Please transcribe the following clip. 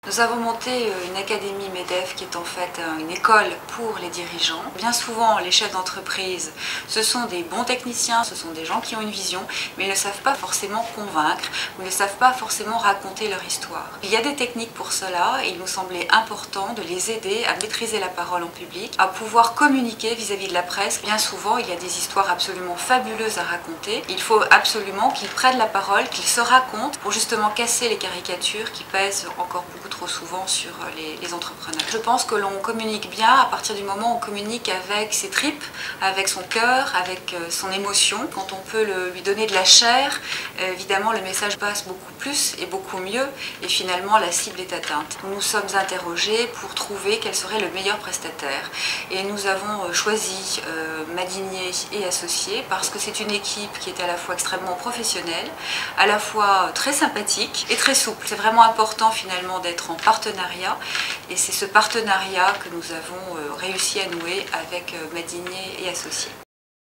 Nous avons monté une académie MEDEF qui est en fait une école pour les dirigeants. Bien souvent, les chefs d'entreprise, ce sont des bons techniciens, ce sont des gens qui ont une vision, mais ils ne savent pas forcément convaincre ou ne savent pas forcément raconter leur histoire. Il y a des techniques pour cela et il nous semblait important de les aider à maîtriser la parole en public, à pouvoir communiquer vis-à-vis de la presse. Bien souvent, il y a des histoires absolument fabuleuses à raconter. Il faut absolument qu'ils prennent la parole, qu'ils se racontent pour justement casser les caricatures qui pèsent encore beaucoup trop souvent sur les entrepreneurs. Je pense que l'on communique bien à partir du moment où on communique avec ses tripes, avec son cœur, avec son émotion. Quand on peut lui donner de la chair, évidemment le message passe beaucoup plus et beaucoup mieux et finalement la cible est atteinte. Nous nous sommes interrogés pour trouver quel serait le meilleur prestataire et nous avons choisi Madinier et Associés parce que c'est une équipe qui est à la fois extrêmement professionnelle, à la fois très sympathique et très souple. C'est vraiment important finalement d'être en partenariat et c'est ce partenariat que nous avons réussi à nouer avec Madinier et Associés.